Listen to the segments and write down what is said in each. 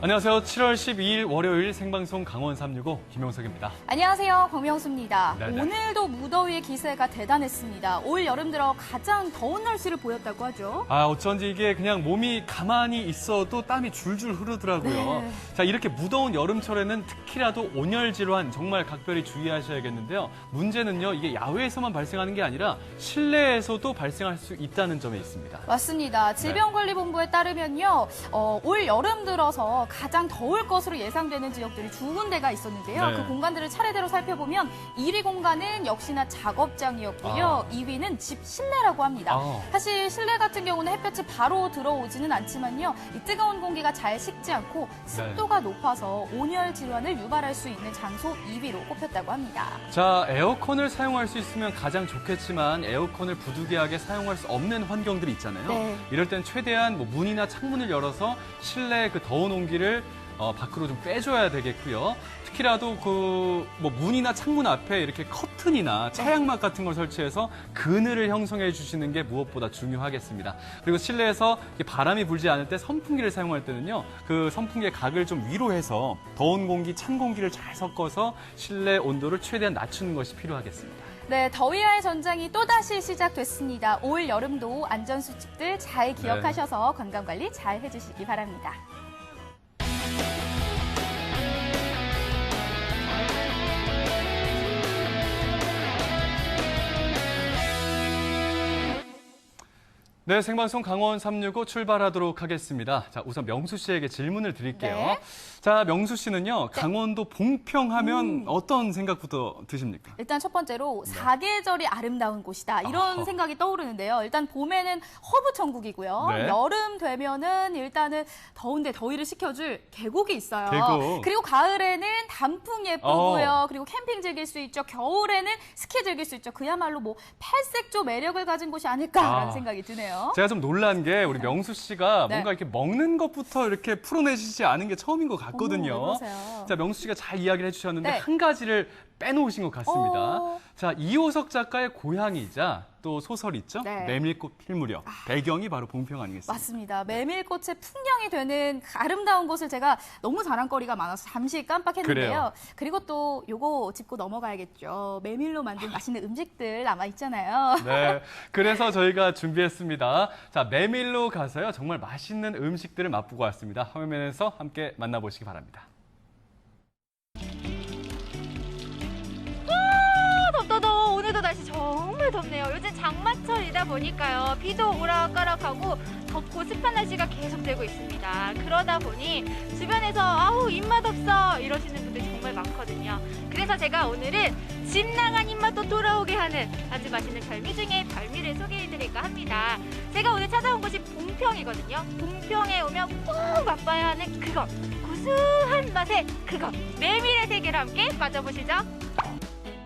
안녕하세요. 7월 12일 월요일 생방송 강원 365 김용석입니다. 안녕하세요. 권명수입니다. 네네. 오늘도 무더위의 기세가 대단했습니다. 올 여름 들어 가장 더운 날씨를 보였다고 하죠. 어쩐지 이게 그냥 몸이 가만히 있어도 땀이 줄줄 흐르더라고요. 네. 자, 이렇게 무더운 여름철에는 특히라도 온열 질환 정말 각별히 주의하셔야겠는데요. 문제는요, 이게 야외에서만 발생하는 게 아니라 실내에서도 발생할 수 있다는 점에 있습니다. 맞습니다. 질병관리본부에 따르면요, 올 여름 들어서 가장 더울 것으로 예상되는 지역들이 두 군데가 있었는데요. 네. 그 공간들을 차례대로 살펴보면 1위 공간은 역시나 작업장이었고요. 2위는 집 실내라고 합니다. 사실 실내 같은 경우는 햇볕이 바로 들어오지는 않지만요. 이 뜨거운 공기가 잘 식지 않고 습도가 높아서 온열 질환을 유발할 수 있는 장소 2위로 꼽혔다고 합니다. 자, 에어컨을 사용할 수 있으면 가장 좋겠지만 에어컨을 부득이하게 사용할 수 없는 환경들이 있잖아요. 네. 이럴 땐 최대한 문이나 창문을 열어서 실내의 그 더운 온기를 밖으로 좀 빼줘야 되겠고요. 특히라도 문이나 창문 앞에 이렇게 커튼이나 차양막 같은 걸 설치해서 그늘을 형성해 주시는 게 무엇보다 중요하겠습니다. 그리고 실내에서 바람이 불지 않을 때 선풍기를 사용할 때는요, 그 선풍기의 각을 좀 위로 해서 더운 공기, 찬 공기를 잘 섞어서 실내 온도를 최대한 낮추는 것이 필요하겠습니다. 네, 더위와의 전장이 또다시 시작됐습니다. 올 여름도 안전수칙들 잘 기억하셔서 건강관리 잘 해주시기 바랍니다. 네, 생방송 강원 365 출발하도록 하겠습니다. 자, 우선 명수 씨에게 질문을 드릴게요. 네. 자, 명수 씨는요, 강원도 봉평하면 어떤 생각부터 드십니까? 일단 첫 번째로 사계절이 아름다운 곳이다. 이런 생각이 떠오르는데요. 일단 봄에는 허브천국이고요. 네. 여름 되면은 일단은 더운데 더위를 식혀줄 계곡이 있어요. 계곡. 그리고 가을에는 단풍 예쁘고요. 그리고 캠핑 즐길 수 있죠. 겨울에는 스키 즐길 수 있죠. 그야말로 팔색조 매력을 가진 곳이 아닐까라는 생각이 드네요. 제가 좀 놀란 게 우리 명수 씨가 뭔가 이렇게 먹는 것부터 이렇게 풀어내시지 않은 게 처음인 것 같거든요. 그러세요? 자, 명수 씨가 잘 이야기를 해주셨는데 네. 한 가지를 빼놓으신 것 같습니다. 자, 이호석 작가의 고향이자 또 소설 있죠? 네. 메밀꽃 필 무렵. 배경이 바로 봉평 아니겠습니까? 맞습니다. 메밀꽃의 풍경이 되는 아름다운 곳을 제가 너무 자랑거리가 많아서 잠시 깜빡했는데요. 그래요. 그리고 또 요거 짚고 넘어가야겠죠. 메밀로 만든 맛있는 음식들 아마 있잖아요. 네, 그래서 저희가 준비했습니다. 자, 메밀로 가서요, 정말 맛있는 음식들을 맛보고 왔습니다. 화면에서 함께 만나보시기 바랍니다. 덥더더 오늘도 날씨 정말 덥네요. 요즘 장마철이다 보니까요. 비도 오락가락하고 덥고 습한 날씨가 계속되고 있습니다. 그러다 보니 주변에서 아우 입맛 없어 이러시는 분들이 정말 많거든요. 그래서 제가 오늘은 집 나간 입맛도 돌아오게 하는 아주 맛있는 별미 중에 별미를 소개해드릴까 합니다. 제가 오늘 찾아온 곳이 봉평이거든요. 봉평에 오면 꼭 맛봐야 하는 그것, 구수한 맛의 그것, 메밀의 세계를 함께 빠져보시죠.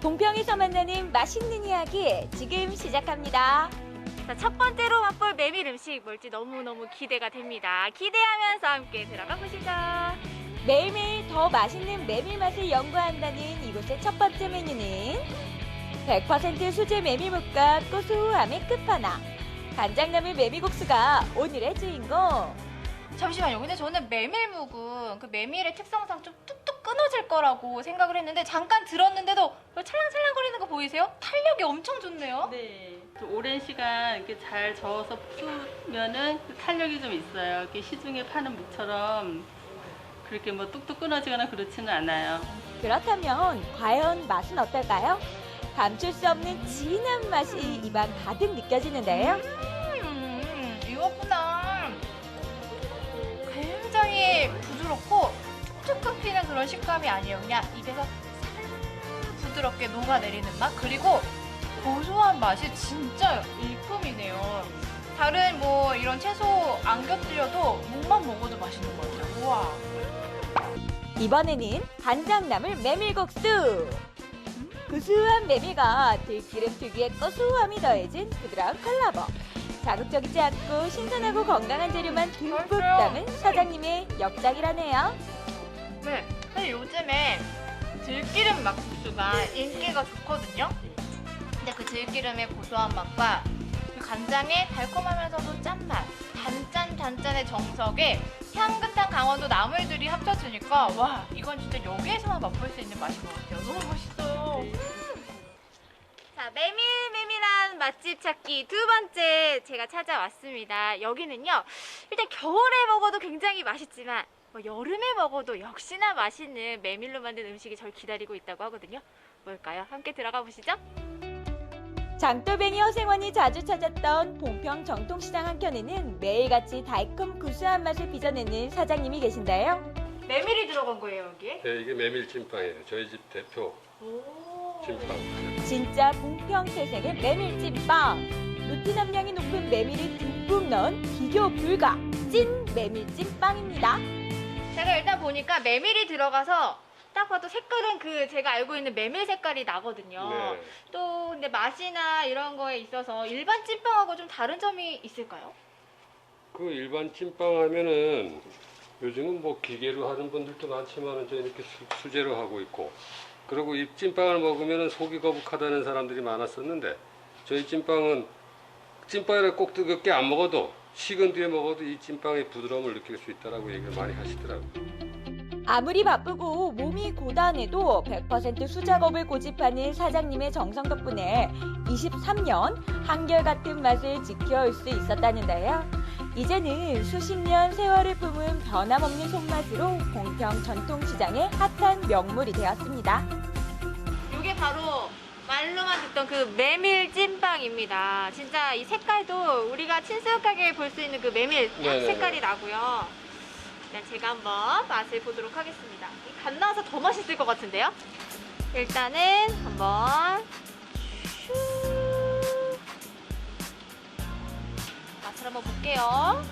봉평에서 만나는 맛있는 이야기 지금 시작합니다. 자, 첫 번째로 맛볼 메밀 음식 뭘지 너무너무 기대가 됩니다. 기대하면서 함께 들어가 보시죠. 매일매일 더 맛있는 메밀 맛을 연구한다는 이곳의 첫 번째 메뉴는 100% 수제 메밀묵과 고소함의 끝판왕 간장나물 메밀국수가 오늘의 주인공. 잠시만요. 근데 저는 메밀묵은 그 메밀의 특성상 좀 뚝뚝 끊어질 거라고 생각을 했는데 잠깐 들었는데도 찰랑찰랑거리는 거 보이세요? 탄력이 엄청 좋네요. 네, 좀 오랜 시간 이렇게 잘 저어서 푸면은 그 탄력이 좀 있어요. 이렇게 시중에 파는 묵처럼 그렇게 뚝뚝 끊어지거나 그렇지는 않아요. 그렇다면 과연 맛은 어떨까요? 감출 수 없는 진한 맛이 입안 가득 느껴지는데요. 이거구나. 굉장히 부드럽고 툭툭 끊기는 그런 식감이 아니에요. 그냥 입에서 부드럽게 녹아내리는 맛. 그리고 고소한 맛이 진짜 일품이네요. 다른 이런 채소 안 곁들여도 묵만 먹어도 맛있는 것 같아요. 우와. 이번에는 간장나물 메밀국수. 구수한 메밀과 들기름 특유의 고소함이 더해진 부드러운 콜라보. 자극적이지 않고 신선하고 건강한 재료만 듬뿍 담은 사장님의 역작이라네요. 네, 사실 요즘에 들기름 막국수가 인기가 좋거든요. 근데 그 들기름의 고소한 맛과 그 간장의 달콤하면서도 짠맛, 단짠의 정석에 향긋한 강원도 나물들이 합쳐지니까 와 이건 진짜 여기에서만 맛볼 수 있는 맛인 것 같아요. 너무 맛있어요. 자, 메밀메밀한 맛집 찾기 두 번째 제가 찾아왔습니다. 여기는요, 일단 겨울에 먹어도 굉장히 맛있지만 뭐 여름에 먹어도 역시나 맛있는 메밀로 만든 음식이 저를 기다리고 있다고 하거든요. 뭘까요? 함께 들어가 보시죠. 장돌뱅이 허생원이 자주 찾았던 봉평 전통시장 한켠에는 매일같이 달콤 구수한 맛을 빚어내는 사장님이 계신데요. 메밀이 들어간 거예요, 여기에? 네, 이게 메밀찜빵이에요. 저희 집 대표 오. 찜빵. 진짜 봉평 태생의 메밀찜빵. 루틴 함량이 높은 메밀이 듬뿍 넣은 비교 불가 찐 메밀찜빵입니다. 제가 일단 보니까 메밀이 들어가서 딱 봐도 색깔은 그 제가 알고 있는 메밀 색깔이 나거든요. 네. 또 근데 맛이나 이런 거에 있어서 일반 찐빵하고 좀 다른 점이 있을까요? 그 일반 찜빵 하면은 요즘은 뭐 기계로 하는 분들도 많지만 저희 이렇게 수제로 하고 있고, 그리고 이 찜빵을 먹으면은 속이 거북하다는 사람들이 많았었는데, 저희 찜빵은 찜빵을 꼭 뜨겁게 안 먹어도 식은 뒤에 먹어도 이 찜빵의 부드러움을 느낄 수 있다라고 얘기를 많이 하시더라고요. 아무리 바쁘고 몸이 고단해도 100% 수작업을 고집하는 사장님의 정성 덕분에 23년 한결같은 맛을 지켜올 수 있었다는데요. 이제는 수십 년 세월을 품은 변함없는 손맛으로 봉평 전통시장의 핫한 명물이 되었습니다. 이게 바로 말로만 듣던 그 메밀 찐빵입니다. 진짜 이 색깔도 우리가 친숙하게 볼 수 있는 그 메밀 네네네. 색깔이 나고요. 일단 제가 한번 맛을 보도록 하겠습니다. 갓 나와서 더 맛있을 것 같은데요? 일단은 한번 슈 맛을 한번 볼게요.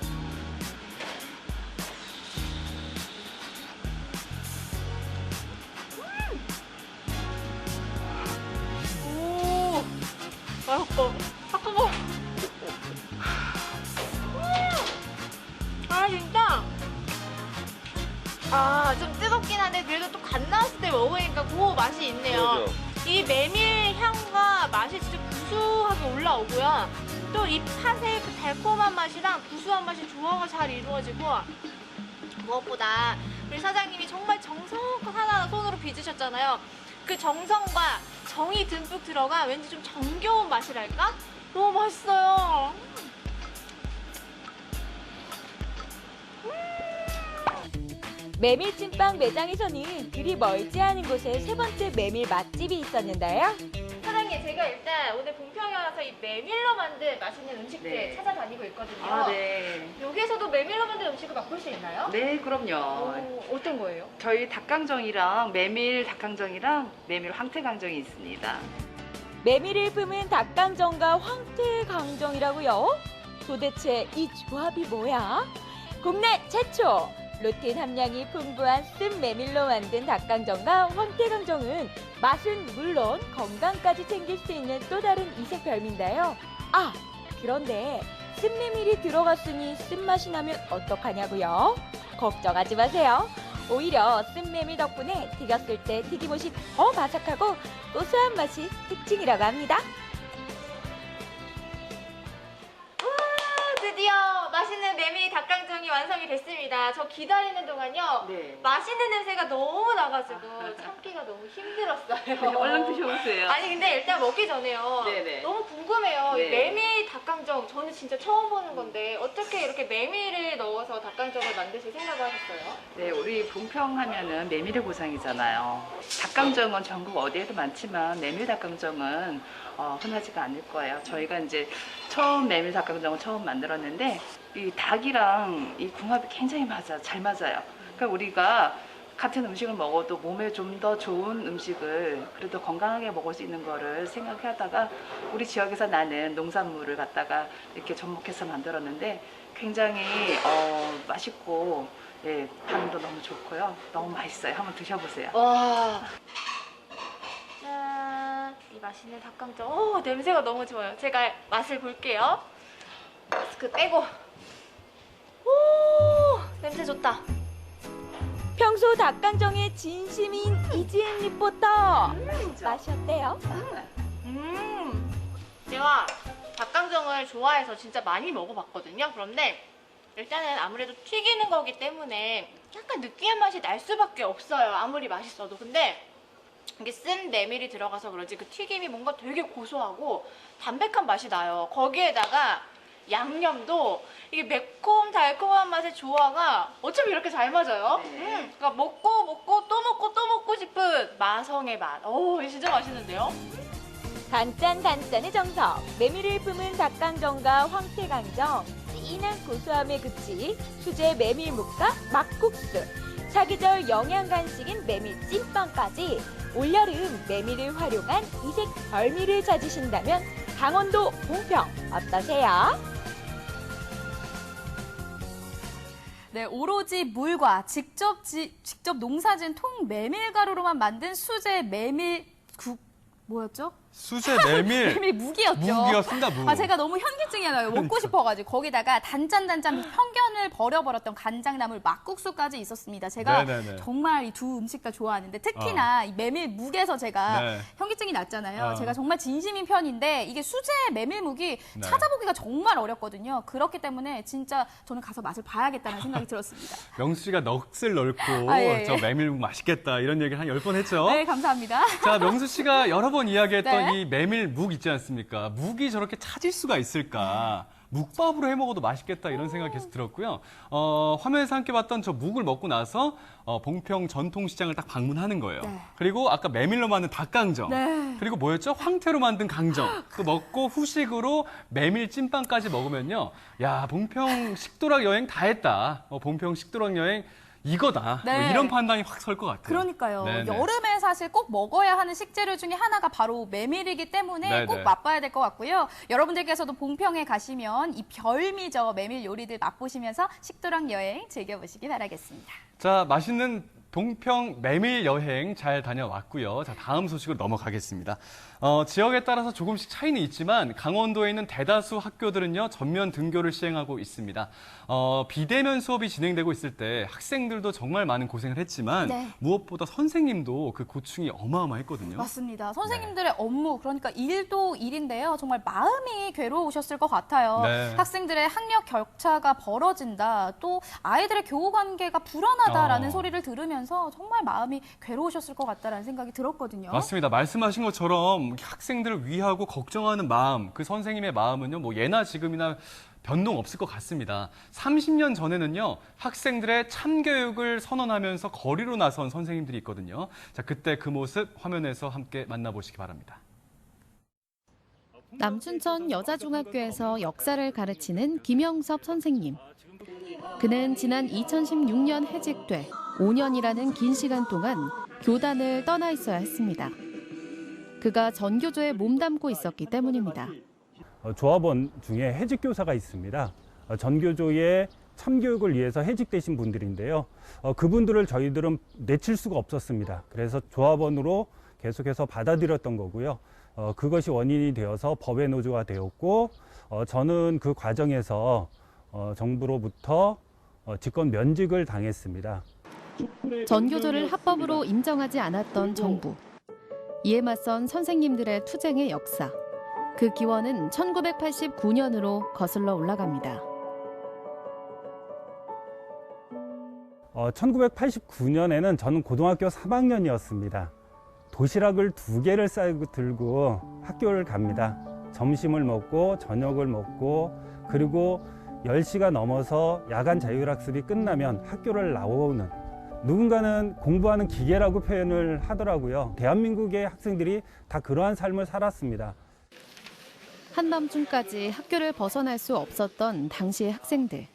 오, 맛있어. 잠깐만. 아 진짜. 아, 좀 뜨겁긴 한데 그래도 또 갓 나왔을 때 먹으니까 그 맛이 있네요. 그렇죠. 이 메밀 향과 맛이 진짜 구수하게 올라오고요. 또 이 팥의 그 달콤한 맛이랑 구수한 맛이 조화가 잘 이루어지고, 무엇보다 우리 사장님이 정말 정성껏 하나하나 손으로 빚으셨잖아요. 그 정성과 정이 듬뿍 들어간 왠지 좀 정겨운 맛이랄까? 너무 맛있어요. 메밀찜빵 매장에서는 그리 멀지 않은 곳에 세 번째 메밀 맛집이 있었는데요. 사장님, 제가 일단 오늘 봉평에 와서 이 메밀로 만든 맛있는 음식들 네. 찾아다니고 있거든요. 아, 네. 여기에서도 메밀로 만든 음식을 맛볼 수 있나요? 네, 그럼요. 어떤 거예요? 저희 닭강정이랑 메밀 닭강정이랑 메밀 황태강정이 있습니다. 메밀을 품은 닭강정과 황태강정이라고요? 도대체 이 조합이 뭐야? 국내 최초! 루틴 함량이 풍부한 쓴 메밀로 만든 닭강정과 황태강정은 맛은 물론 건강까지 챙길 수 있는 또 다른 이색 별미인데요. 아, 그런데 쓴 메밀이 들어갔으니 쓴맛이 나면 어떡하냐고요? 걱정하지 마세요. 오히려 쓴 메밀 덕분에 튀겼을 때 튀김옷이 더 바삭하고 고소한 맛이 특징이라고 합니다. 드디어 맛있는 메밀 닭강정이 완성이 됐습니다. 저 기다리는 동안요. 네. 맛있는 냄새가 너무 나가지고 참기가 너무 힘들었어요. 얼른 드셔보세요. 아니 근데 일단 먹기 전에요. 네네. 너무 궁금해요. 네. 이 메밀 닭강정 저는 진짜 처음 보는 건데 어떻게 이렇게 메밀을 넣어서 닭강정을 만드실 생각을 하셨어요? 네, 우리 봉평 하면은 메밀의 고장이잖아요. 닭강정은 전국 어디에도 많지만 메밀 닭강정은 흔하지가 않을 거예요. 저희가 이제 처음 메밀 닭강정을 처음 만들었는데 이 닭이랑 이 궁합이 굉장히 잘 맞아요. 그러니까 우리가 같은 음식을 먹어도 몸에 좀 더 좋은 음식을 그래도 건강하게 먹을 수 있는 거를 생각하다가 우리 지역에서 나는 농산물을 갖다가 이렇게 접목해서 만들었는데 굉장히 맛있고 예, 반응도 너무 좋고요. 너무 맛있어요. 한번 드셔보세요. 와. 짠. 이 맛있는 닭강정. 오, 냄새가 너무 좋아요. 제가 맛을 볼게요. 마스크 빼고. 오, 냄새 좋다. 평소 닭강정의 진심인 이지은 리포터. 맛이 어때요? 제가 닭강정을 좋아해서 진짜 많이 먹어봤거든요. 그런데 일단은 아무래도 튀기는 거기 때문에 약간 느끼한 맛이 날 수밖에 없어요. 아무리 맛있어도. 근데 이게 쓴 메밀이 들어가서 그런지 그 튀김이 뭔가 되게 고소하고 담백한 맛이 나요. 거기에다가 양념도 이게 매콤 달콤한 맛의 조화가 어쩜 이렇게 잘 맞아요? 그러니까 먹고 또 먹고 싶은 마성의 맛. 오, 이거 진짜 맛있는데요? 단짠단짠의 정석, 메밀을 품은 닭강정과 황태강정, 진한 고소함에 그치 수제 메밀묵과 막국수, 사계절 영양 간식인 메밀 찐빵까지 올여름 메밀을 활용한 이색 별미를 찾으신다면 강원도 봉평 어떠세요? 네, 오로지 물과 직접 농사진 통 메밀가루로만 만든 수제 메밀국 뭐였죠? 수제 메밀. 메밀 묵이었죠. 묵이었습니다, 묵. 제가 너무 현기증이 나요. 먹고 싶어가지고. 거기다가 단짠 편견을 버려버렸던 간장나물 막국수까지 있었습니다. 제가 네네네. 정말 이 두 음식 다 좋아하는데 특히나 이 메밀 묵에서 제가 네. 현기증이 났잖아요. 제가 정말 진심인 편인데 이게 수제 메밀묵이 네. 찾아보기가 정말 어렵거든요. 그렇기 때문에 진짜 저는 가서 맛을 봐야겠다는 생각이 들었습니다. 명수 씨가 넋을 넣고 예. 저 메밀묵 맛있겠다 이런 얘기를 한 10번 했죠. 네, 감사합니다. 자, 명수 씨가 여러 번 이야기했던 네. 이 메밀묵 있지 않습니까? 묵이 저렇게 찾을 수가 있을까? 묵밥으로 해 먹어도 맛있겠다 이런 생각이 계속 들었고요. 화면에서 함께 봤던 저 묵을 먹고 나서 봉평 전통시장을 딱 방문하는 거예요. 네. 그리고 아까 메밀로 만든 닭강정. 네. 그리고 뭐였죠? 황태로 만든 강정. 그 먹고 후식으로 메밀 찐빵까지 먹으면요. 야, 봉평 식도락 여행 다 했다. 봉평 식도락 여행 이거다. 네. 뭐 이런 판단이 확 설 것 같아요. 그러니까요. 네네. 여름에 사실 꼭 먹어야 하는 식재료 중에 하나가 바로 메밀이기 때문에 네네. 꼭 맛봐야 될 것 같고요. 여러분들께서도 봉평에 가시면 이 별미저 메밀 요리들 맛보시면서 식도락 여행 즐겨보시기 바라겠습니다. 자, 맛있는 봉평 메밀 여행 잘 다녀왔고요. 자, 다음 소식으로 넘어가겠습니다. 지역에 따라서 조금씩 차이는 있지만 강원도에 있는 대다수 학교들은요, 전면 등교를 시행하고 있습니다. 비대면 수업이 진행되고 있을 때 학생들도 정말 많은 고생을 했지만 네. 무엇보다 선생님도 그 고충이 어마어마했거든요. 맞습니다. 선생님들의 업무, 그러니까 일도 일인데요. 정말 마음이 괴로우셨을 것 같아요. 네. 학생들의 학력 격차가 벌어진다, 또 아이들의 교우 관계가 불안하다라는 소리를 들으면서 정말 마음이 괴로우셨을 것 같다라는 생각이 들었거든요. 맞습니다. 말씀하신 것처럼 학생들을 위하고 걱정하는 마음, 그 선생님의 마음은요, 뭐 예나 지금이나 변동 없을 것 같습니다. 30년 전에는요, 학생들의 참교육을 선언하면서 거리로 나선 선생님들이 있거든요. 자, 그때 그 모습 화면에서 함께 만나보시기 바랍니다. 남춘천 여자중학교에서 역사를 가르치는 김영섭 선생님. 그는 지난 2016년 해직돼 5년이라는 긴 시간 동안 교단을 떠나 있어야 했습니다. 그가 전교조에 몸담고 있었기 때문입니다. 조합원 중에 해직 교사가 있습니다. 전교조의 참교육을 위해서 해직되신 분들인데요. 그분들을 저희들은 내칠 수가 없었습니다. 그래서 조합원으로 계속해서 받아들였던 거고요. 그것이 원인이 되어서 법의 노조가 되었고, 저는 그 과정에서 정부로부터 직권 면직을 당했습니다. 전교조를 합법으로 인정하지 않았던 정부. 이에 맞선 선생님들의 투쟁의 역사. 그 기원은 1989년으로 거슬러 올라갑니다. 1989년에는 저는 고등학교 3학년이었습니다. 도시락을 2개를 싸고 들고 학교를 갑니다. 점심을 먹고 저녁을 먹고 그리고 10시가 넘어서 야간 자율학습이 끝나면 학교를 나오는, 누군가는 공부하는 기계라고 표현을 하더라고요. 대한민국의 학생들이 다 그러한 삶을 살았습니다. 한밤중까지 학교를 벗어날 수 없었던 당시의 학생들.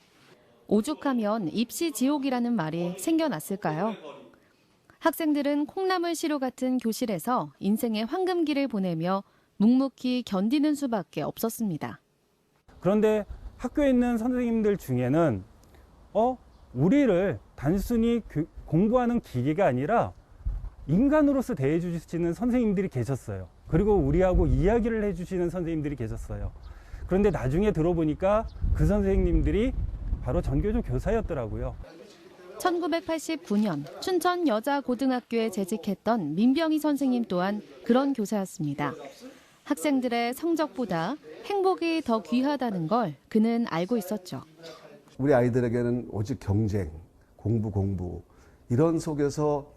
오죽하면 입시 지옥이라는 말이 생겨났을까요? 학생들은 콩나물 시루 같은 교실에서 인생의 황금기를 보내며 묵묵히 견디는 수밖에 없었습니다. 그런데 학교에 있는 선생님들 중에는 우리를 단순히 공부하는 기계가 아니라 인간으로서 대해주시는 선생님들이 계셨어요. 그리고 우리하고 이야기를 해주시는 선생님들이 계셨어요. 그런데 나중에 들어보니까 그 선생님들이 바로 전교조 교사였더라고요. 1989년 춘천 여자고등학교에 재직했던 민병희 선생님 또한 그런 교사였습니다. 학생들의 성적보다 행복이 더 귀하다는 걸 그는 알고 있었죠. 우리 아이들에게는 오직 경쟁, 공부 이런 속에서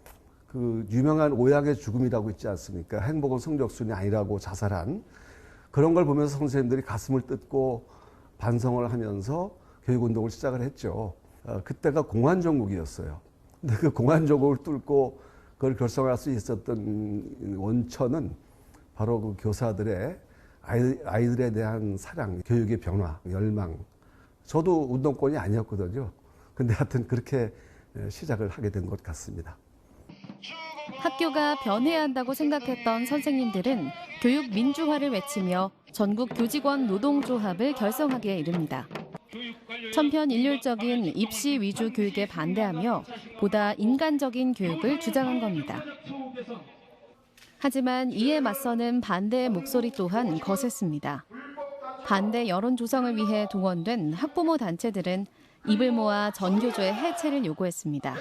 그 유명한 오약의 죽음이라고 있지 않습니까? 행복은 성적순이 아니라고 자살한 그런 걸 보면서 선생님들이 가슴을 뜯고 반성을 하면서 교육운동을 시작을 했죠. 그때가 공안정국이었어요. 근데 그 공안정국을 뚫고 그걸 결성할 수 있었던 원천은 바로 그 교사들의 아이들에 대한 사랑, 교육의 변화, 열망. 저도 운동권이 아니었거든요. 근데 하여튼 그렇게 시작을 하게 된 것 같습니다. 학교가 변해야 한다고 생각했던 선생님들은 교육 민주화를 외치며 전국 교직원 노동조합을 결성하기에 이릅니다. 천편일률적인 입시 위주 교육에 반대하며 보다 인간적인 교육을 주장한 겁니다. 하지만 이에 맞서는 반대의 목소리 또한 거셌습니다. 반대 여론 조성을 위해 동원된 학부모 단체들은 입을 모아 전교조의 해체를 요구했습니다.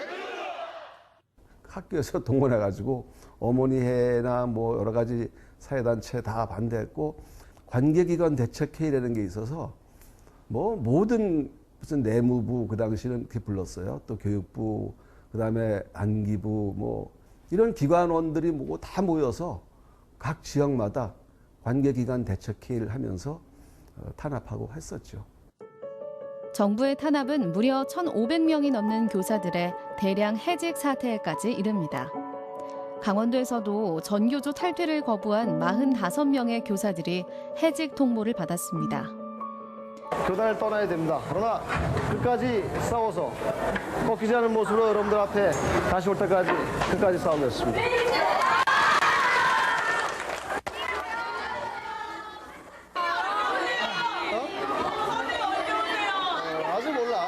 학교에서 동원해가지고 어머니회나 뭐 여러 가지 사회단체 다 반대했고 관계기관 대책회의라는 게 있어서 뭐 모든 무슨 내무부 그 당시는 그렇게 불렀어요. 또 교육부, 그다음에 안기부 뭐 이런 기관원들이 뭐 다 모여서 각 지역마다 관계기관 대책회의를 하면서 탄압하고 했었죠. 정부의 탄압은 무려 1,500명이 넘는 교사들의 대량 해직 사태까지 이릅니다. 강원도에서도 전교조 탈퇴를 거부한 45명의 교사들이 해직 통보를 받았습니다. 교단을 떠나야 됩니다. 그러나 끝까지 싸워서 꺾이지 않은 모습으로 여러분들 앞에 다시 올 때까지 끝까지 싸우겠습니다. 아직 몰라.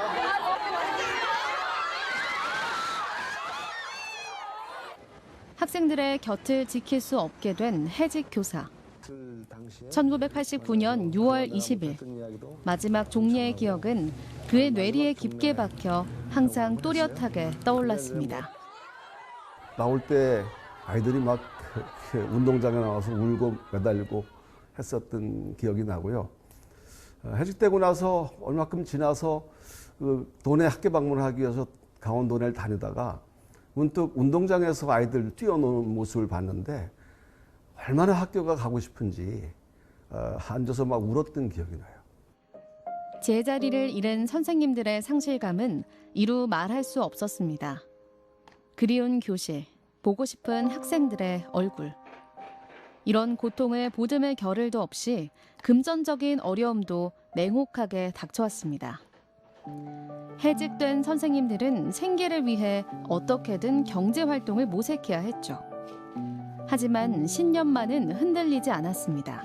학생들의 곁을 지킬 수 없게 된 해직 교사. 1989년 6월 20일 마지막 종례의 기억은 그의 뇌리에 깊게 박혀 항상 또렷하게 떠올랐습니다. 나올 때 아이들이 막 운동장에 나와서 울고 매달리고 했었던 기억이 나고요. 해직되고 나서 얼마큼 지나서 그 도내 학교 방문하기 위해서 강원도내를 다니다가 문득 운동장에서 아이들 뛰어노는 모습을 봤는데 얼마나 학교가 가고 싶은지 앉아서 막 울었던 기억이 나요. 제자리를 잃은 선생님들의 상실감은 이루 말할 수 없었습니다. 그리운 교실, 보고 싶은 학생들의 얼굴. 이런 고통을 보듬을 겨를도 없이 금전적인 어려움도 냉혹하게 닥쳐왔습니다. 해직된 선생님들은 생계를 위해 어떻게든 경제활동을 모색해야 했죠. 하지만 신념만은 흔들리지 않았습니다.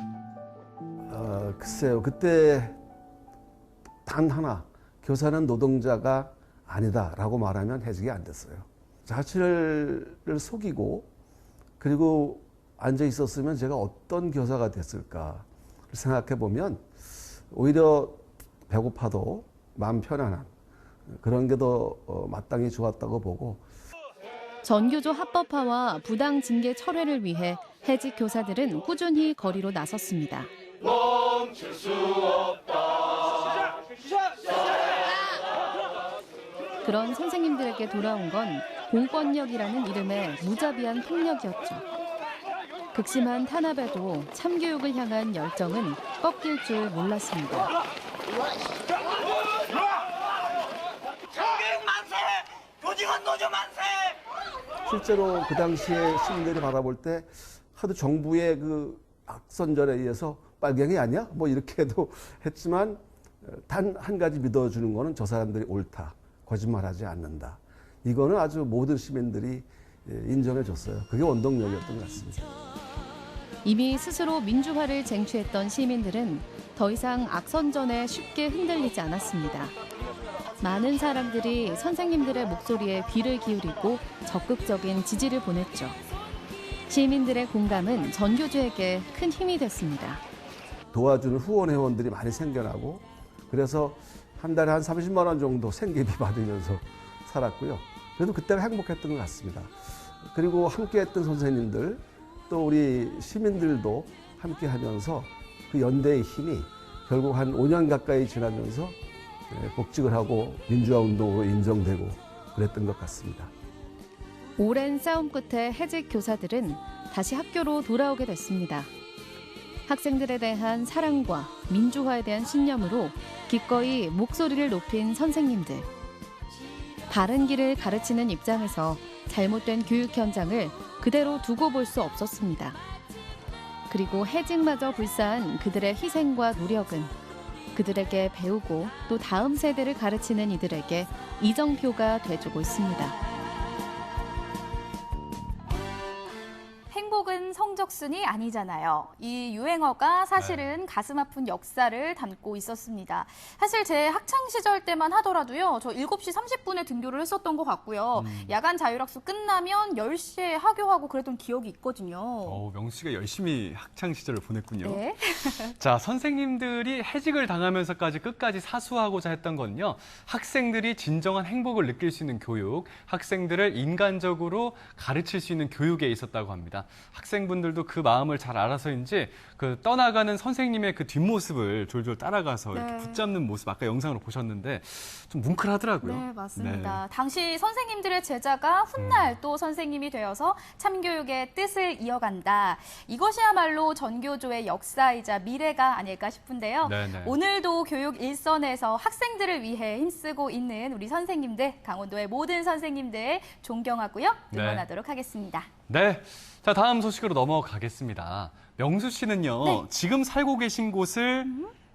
글쎄요. 그때 단 하나 교사는 노동자가 아니다라고 말하면 해직이 안 됐어요. 자신을 속이고 그리고 앉아 있었으면 제가 어떤 교사가 됐을까 생각해 보면 오히려 배고파도 마음 편안한 그런 게 더 마땅히 좋았다고 보고 전교조 합법화와 부당 징계 철회를 위해 해직 교사들은 꾸준히 거리로 나섰습니다. 멈출 수 없다. 그런 선생님들에게 돌아온 건 공권력이라는 이름의 무자비한 폭력이었죠. 극심한 탄압에도 참교육을 향한 열정은 꺾일 줄 몰랐습니다. 교직원 노조 만세! 실제로 그 당시에 시민들이 바라볼 때 하도 정부의 그 악선전에 의해서 빨갱이 아니야? 뭐 이렇게도 했지만 단 한 가지 믿어주는 거는 저 사람들이 옳다. 거짓말하지 않는다. 이거는 아주 모든 시민들이 인정해 줬어요. 그게 원동력이었던 것 같습니다. 이미 스스로 민주화를 쟁취했던 시민들은 더 이상 악선전에 쉽게 흔들리지 않았습니다. 많은 사람들이 선생님들의 목소리에 귀를 기울이고 적극적인 지지를 보냈죠. 시민들의 공감은 전교조에게 큰 힘이 됐습니다. 도와주는 후원 회원들이 많이 생겨나고 그래서 한 달에 한 30만 원 정도 생계비 받으면서 살았고요. 그래도 그때가 행복했던 것 같습니다. 그리고 함께했던 선생님들 또 우리 시민들도 함께하면서 그 연대의 힘이 결국 한 5년 가까이 지나면서 복직을 하고 민주화 운동으로 인정되고 그랬던 것 같습니다. 오랜 싸움 끝에 해직 교사들은 다시 학교로 돌아오게 됐습니다. 학생들에 대한 사랑과 민주화에 대한 신념으로 기꺼이 목소리를 높인 선생님들. 바른 길을 가르치는 입장에서 잘못된 교육 현장을 그대로 두고 볼 수 없었습니다. 그리고 해직마저 불사한 그들의 희생과 노력은 그들에게 배우고 또 다음 세대를 가르치는 이들에게 이정표가 돼주고 있습니다. 행복은 성적순이 아니잖아요. 이 유행어가 사실은 가슴 아픈 역사를 담고 있었습니다. 사실 제 학창시절 때만 하더라도요. 저 7시 30분에 등교를 했었던 것 같고요. 야간 자율학습 끝나면 10시에 하교하고 그랬던 기억이 있거든요. 명수 씨가 열심히 학창 시절을 보냈군요. 네. 자, 선생님들이 해직을 당하면서까지 끝까지 사수하고자 했던 건요. 학생들이 진정한 행복을 느낄 수 있는 교육, 학생들을 인간적으로 가르칠 수 있는 교육에 있었다고 합니다. 학생분들도 그 마음을 잘 알아서인지 그 떠나가는 선생님의 그 뒷모습을 졸졸 따라가서 네. 이렇게 붙잡는 모습 아까 영상으로 보셨는데 좀 뭉클하더라고요. 네, 맞습니다. 당시 선생님들의 제자가 훗날 또 선생님이 되어서 참교육의 뜻을 이어간다. 이것이야말로 전교조의 역사이자 미래가 아닐까 싶은데요. 네네. 오늘도 교육 일선에서 학생들을 위해 힘쓰고 있는 우리 선생님들, 강원도의 모든 선생님들 존경하고요. 응원하도록 하겠습니다. 네. 자, 다음 소식으로 넘어가겠습니다. 명수 씨는요, 네. 지금 살고 계신 곳을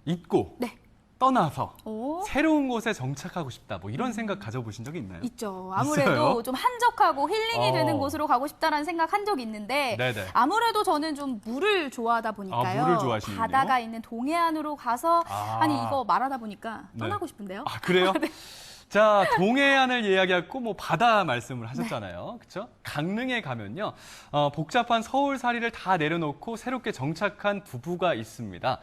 잊고 네. 떠나서 오. 새로운 곳에 정착하고 싶다. 뭐 이런 생각 가져보신 적이 있나요? 있죠. 아무래도 있어요? 좀 한적하고 힐링이 되는 곳으로 가고 싶다라는 생각 한 적이 있는데 네네. 아무래도 저는 좀 물을 좋아하다 보니까요. 물을 좋아하시는군요. 바다가 있는 동해안으로 가서 아니 이거 말하다 보니까 네. 떠나고 싶은데요. 아, 그래요? 네. 자, 동해안을 이야기했고 뭐 바다 말씀을 하셨잖아요. 그렇죠? 강릉에 가면요. 복잡한 서울살이를 다 내려놓고 새롭게 정착한 부부가 있습니다.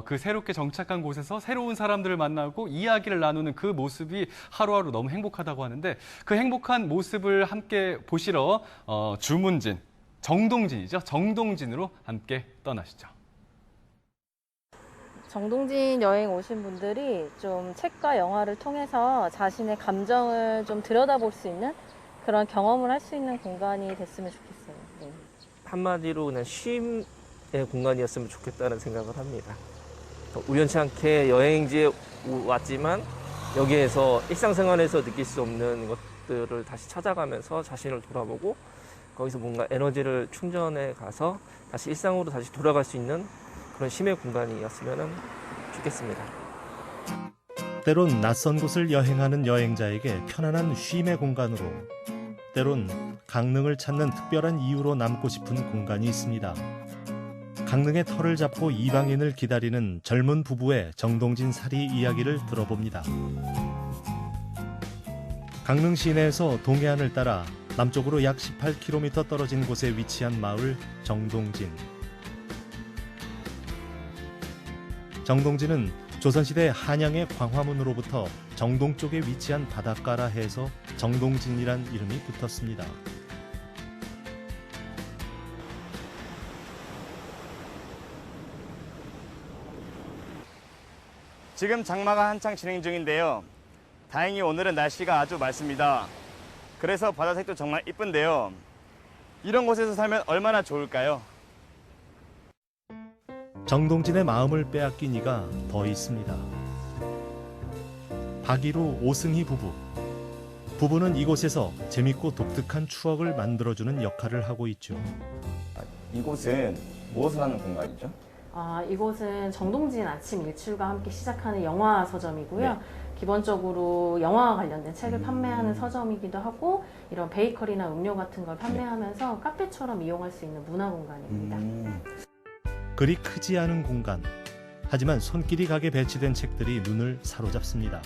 그 새롭게 정착한 곳에서 새로운 사람들을 만나고 이야기를 나누는 그 모습이 하루하루 너무 행복하다고 하는데 그 행복한 모습을 함께 보시러 주문진, 정동진이죠. 정동진으로 함께 떠나시죠. 정동진 여행 오신 분들이 좀 책과 영화를 통해서 자신의 감정을 좀 들여다볼 수 있는 그런 경험을 할 수 있는 공간이 됐으면 좋겠어요. 네. 한마디로 그냥 쉼의 공간이었으면 좋겠다는 생각을 합니다. 우연치 않게 여행지에 왔지만 여기에서 일상생활에서 느낄 수 없는 것들을 다시 찾아가면서 자신을 돌아보고 거기서 뭔가 에너지를 충전해 가서 다시 일상으로 다시 돌아갈 수 있는 그런 쉼의 공간이었으면 좋겠습니다. 때론 낯선 곳을 여행하는 여행자에게 편안한 쉼의 공간으로, 때론 강릉을 찾는 특별한 이유로 남고 싶은 공간이 있습니다. 강릉의 터를 잡고 이방인을 기다리는 젊은 부부의 정동진 살이 이야기를 들어봅니다. 강릉 시내에서 동해안을 따라 남쪽으로 약 18km 떨어진 곳에 위치한 마을 정동진. 정동진은 조선시대 한양의 광화문으로부터 정동 쪽에 위치한 바닷가라 해서 정동진이란 이름이 붙었습니다. 지금 장마가 한창 진행 중인데요. 다행히 오늘은 날씨가 아주 맑습니다. 그래서 바다색도 정말 이쁜데요. 이런 곳에서 살면 얼마나 좋을까요? 정동진의 마음을 빼앗긴 이가 더 있습니다. 박이루, 오승희 부부. 부부는 이곳에서 재밌고 독특한 추억을 만들어주는 역할을 하고 있죠. 이곳은 무엇을 하는 공간이죠? 이곳은 정동진 아침 일출과 함께 시작하는 영화 서점이고요. 네. 기본적으로 영화와 관련된 책을 판매하는 서점이기도 하고 이런 베이커리나 음료 같은 걸 판매하면서 카페처럼 이용할 수 있는 문화 공간입니다. 그리 크지 않은 공간. 하지만 손길이 가게 배치된 책들이 눈을 사로잡습니다.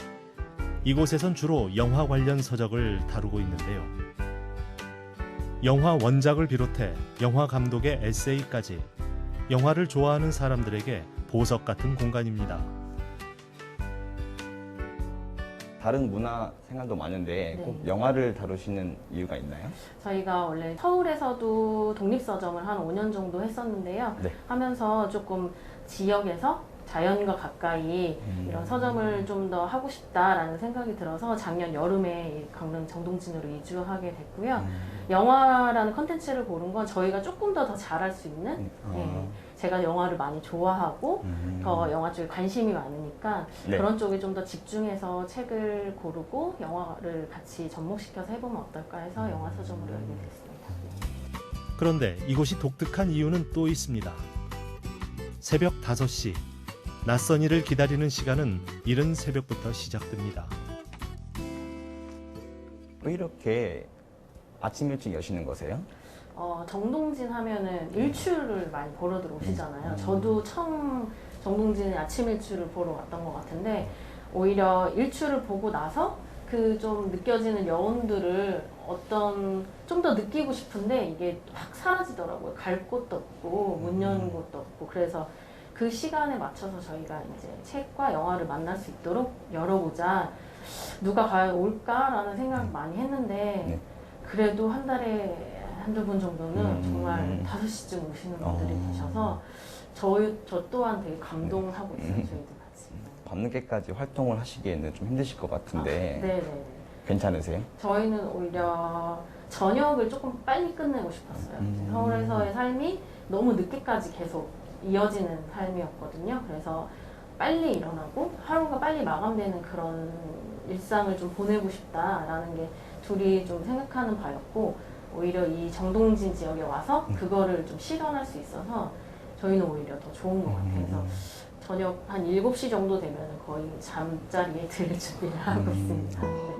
이곳에선 주로 영화 관련 서적을 다루고 있는데요. 영화 원작을 비롯해 영화 감독의 에세이까지 영화를 좋아하는 사람들에게 보석 같은 공간입니다. 다른 문화 생활도 많은데 꼭 영화를 다루시는 이유가 있나요? 저희가 원래 서울에서도 독립서점을 한 5년 정도 했었는데요. 하면서 조금 지역에서 자연과 가까이 이런 서점을 좀 더 하고 싶다라는 생각이 들어서 작년 여름에 이 강릉 정동진으로 이주하게 됐고요. 영화라는 컨텐츠를 고른 건 저희가 조금 더 잘할 수 있는 예, 제가 영화를 많이 좋아하고 더 영화 쪽에 관심이 많으니까 네. 그런 쪽에 좀 더 집중해서 책을 고르고 영화를 같이 접목시켜서 해보면 어떨까 해서 영화 서점으로 열게 됐습니다. 그런데 이곳이 독특한 이유는 또 있습니다. 새벽 5시, 낯선 이를 기다리는 시간은 이른 새벽부터 시작됩니다. 왜 이렇게 아침 일찍 여시는 거세요? 정동진 하면은 일출을 많이 보러 들어오시잖아요. 저도 처음 정동진 아침 일출을 보러 왔던 것 같은데 오히려 일출을 보고 나서 그 좀 느껴지는 여운들을 좀 더 느끼고 싶은데 이게 확 사라지더라고요. 갈 곳도 없고 문 여는 곳도 없고 그래서 그 시간에 맞춰서 저희가 이제 책과 영화를 만날 수 있도록 열어보자. 누가 과연 올까라는 생각을 많이 했는데 그래도 한 달에 한두 분 정도는 정말 5시쯤 오시는 분들이 계셔서 저 또한 되게 감동하고 있어요. 저희들 같이. 밤늦게까지 활동을 하시기에는 좀 힘드실 것 같은데 네네. 괜찮으세요? 저희는 오히려 저녁을 조금 빨리 끝내고 싶었어요. 서울에서의 삶이 너무 늦게까지 계속 이어지는 삶이었거든요. 그래서 빨리 일어나고 하루가 빨리 마감되는 그런 일상을 좀 보내고 싶다라는 게 둘이 좀 생각하는 바였고 오히려 이 정동진 지역에 와서 그거를 좀 실현할 수 있어서 저희는 오히려 더 좋은 것 같아서 저녁 한 7시 정도 되면 거의 잠자리에 들 준비를 하고 있습니다. 네.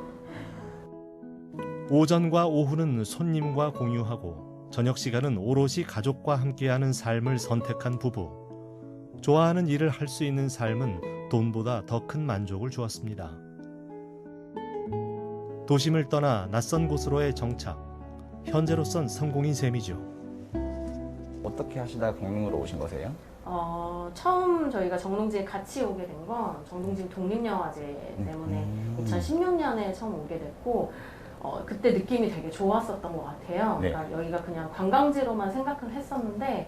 오전과 오후는 손님과 공유하고 저녁 시간은 오롯이 가족과 함께하는 삶을 선택한 부부. 좋아하는 일을 할 수 있는 삶은 돈보다 더 큰 만족을 주었습니다. 도심을 떠나 낯선 곳으로의 정착. 현재로선 성공인 셈이죠. 어떻게 하시다가 강릉으로 오신 거세요? 처음 저희가 정동진에 같이 오게 된 건 정동진 독립영화제 때문에 2016년에 처음 오게 됐고 그때 느낌이 되게 좋았었던 것 같아요. 네. 그러니까 여기가 그냥 관광지로만 생각을 했었는데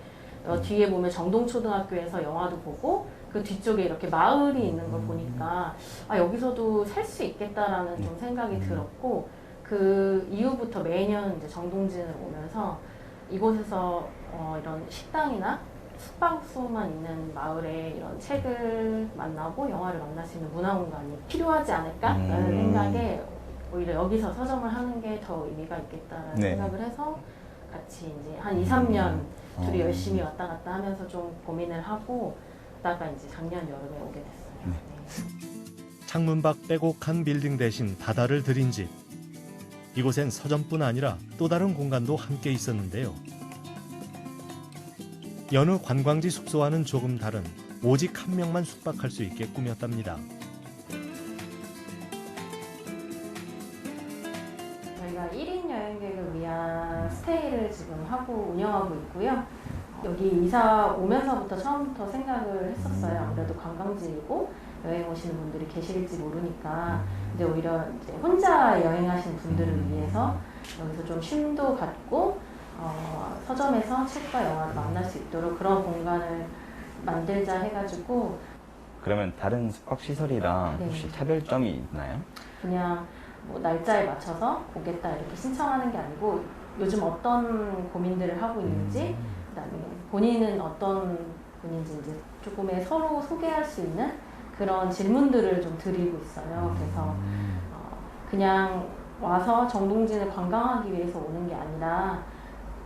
뒤에 보면 정동초등학교에서 영화도 보고 그 뒤쪽에 이렇게 마을이 있는 걸 보니까 여기서도 살 수 있겠다라는 좀 생각이 들었고 그 이후부터 매년 이제 정동진을 오면서 이곳에서 이런 식당이나 숙박소만 있는 마을에 이런 책을 만나고 영화를 만날 수 있는 문화공간이 필요하지 않을까라는 생각에 오히려 여기서 서점을 하는 게 더 의미가 있겠다라는 생각을 해서 같이 이제 한 2, 3년 둘이 열심히 왔다 갔다 하면서 좀 고민을 하고 그러다가 이제 작년 여름에 오게 됐어요. 네. 창문 밖 빼곡한 빌딩 대신 바다를 들인 집. 이곳엔 서점뿐 아니라 또 다른 공간도 함께 있었는데요. 여느 관광지 숙소와는 조금 다른 오직 한 명만 숙박할 수 있게 꾸몄답니다. 저희가 1인 여행객을 위한 스테이를 지금 하고 운영하고 있고요. 여기 이사 오면서부터 처음부터 생각을 했었어요. 아무래도 관광지이고 여행 오시는 분들이 계실지 모르니까 이제 오히려 이제 혼자 여행하시는 분들을 위해서 여기서 좀 쉼도 갖고 서점에서 책과 영화를 만날 수 있도록 그런 공간을 만들자 해가지고 그러면 다른 숙박시설이랑 네. 혹시 차별점이 있나요? 그냥 뭐 날짜에 맞춰서 오겠다 이렇게 신청하는 게 아니고 요즘 어떤 고민들을 하고 있는지 그다음에 본인은 어떤 분인지 이제 조금의 서로 소개할 수 있는 그런 질문들을 좀 드리고 있어요. 그래서 그냥 와서 정동진을 관광하기 위해서 오는 게 아니라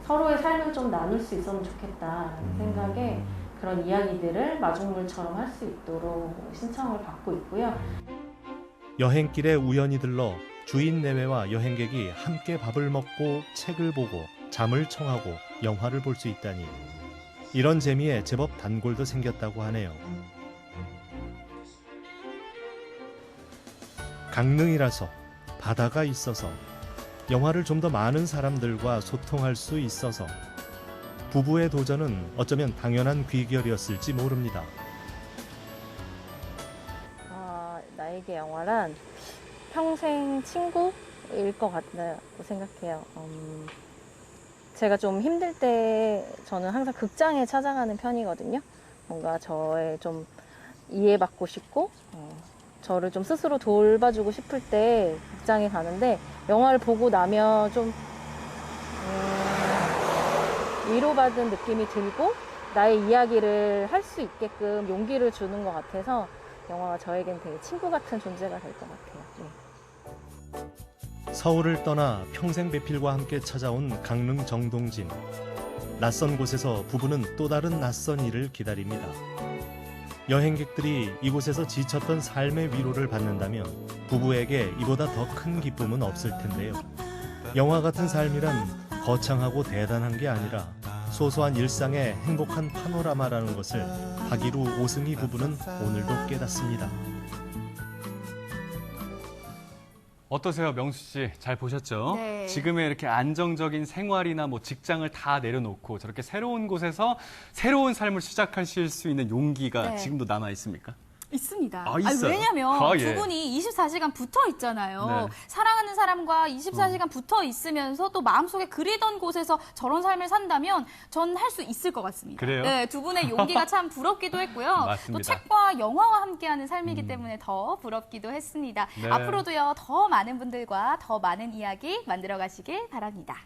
서로의 삶을 좀 나눌 수 있으면 좋겠다라는 생각에 그런 이야기들을 마중물처럼 할 수 있도록 신청을 받고 있고요. 여행길에 우연히 들러 주인 내외와 여행객이 함께 밥을 먹고 책을 보고 잠을 청하고 영화를 볼 수 있다니 이런 재미에 제법 단골도 생겼다고 하네요. 강릉이라서 바다가 있어서 영화를 좀 더 많은 사람들과 소통할 수 있어서 부부의 도전은 어쩌면 당연한 귀결이었을지 모릅니다. 나에게 영화란 평생 친구일 것 같다고 생각해요. 제가 좀 힘들 때 저는 항상 극장에 찾아가는 편이거든요. 뭔가 저의 좀 이해받고 싶고 저를 좀 스스로 돌봐주고 싶을 때 극장에 가는데 영화를 보고 나면 좀 위로받은 느낌이 들고 나의 이야기를 할 수 있게끔 용기를 주는 것 같아서 영화가 저에겐 되게 친구 같은 존재가 될 것 같아요. 네. 서울을 떠나 평생 배필과 함께 찾아온 강릉 정동진. 낯선 곳에서 부부는 또 다른 낯선 일을 기다립니다. 여행객들이 이곳에서 지쳤던 삶의 위로를 받는다면 부부에게 이보다 더 큰 기쁨은 없을 텐데요. 영화 같은 삶이란 거창하고 대단한 게 아니라 소소한 일상의 행복한 파노라마라는 것을 박이루 오승희 부부는 오늘도 깨닫습니다. 어떠세요, 명수 씨? 잘 보셨죠? 네. 지금의 이렇게 안정적인 생활이나 뭐 직장을 다 내려놓고 저렇게 새로운 곳에서 새로운 삶을 시작하실 수 있는 용기가 네. 지금도 남아 있습니까? 있습니다. 아, 있어요? 왜냐면 아, 예. 두 분이 24시간 붙어 있잖아요. 네. 사랑하는 사람과 24시간 붙어 있으면서 또 마음속에 그리던 곳에서 저런 삶을 산다면 전 할 수 있을 것 같습니다. 그래요? 네, 두 분의 용기가 참 부럽기도 했고요. 맞습니다. 또 책과 영화와 함께하는 삶이기 때문에 더 부럽기도 했습니다. 네. 앞으로도요, 더 많은 분들과 더 많은 이야기 만들어 가시길 바랍니다.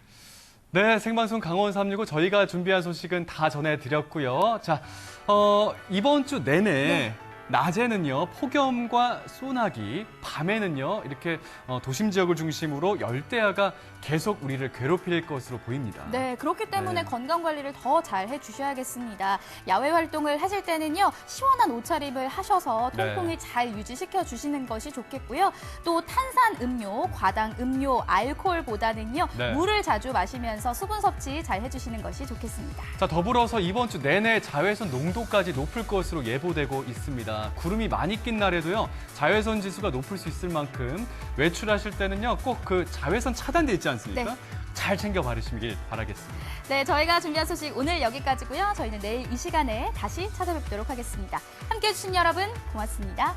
네, 생방송 강원 365 저희가 준비한 소식은 다 전해드렸고요. 자, 이번 주 내내 낮에는요, 폭염과 소나기, 밤에는요, 이렇게 도심 지역을 중심으로 열대야가 계속 우리를 괴롭힐 것으로 보입니다. 네, 그렇기 때문에 네. 건강 관리를 더 잘 해주셔야겠습니다. 야외 활동을 하실 때는요, 시원한 옷차림을 하셔서 통풍을 네. 잘 유지시켜 주시는 것이 좋겠고요. 또 탄산 음료, 과당 음료, 알코올보다는요, 네. 물을 자주 마시면서 수분 섭취 잘 해주시는 것이 좋겠습니다. 자, 더불어서 이번 주 내내 자외선 농도까지 높을 것으로 예보되고 있습니다. 구름이 많이 낀 날에도요, 자외선 지수가 높을 수 있을 만큼 외출하실 때는요, 꼭 그 자외선 차단돼 있지 않습니까? 네. 잘 챙겨 바르시길 바라겠습니다. 네, 저희가 준비한 소식 오늘 여기까지고요. 저희는 내일 이 시간에 다시 찾아뵙도록 하겠습니다. 함께해 주신 여러분 고맙습니다.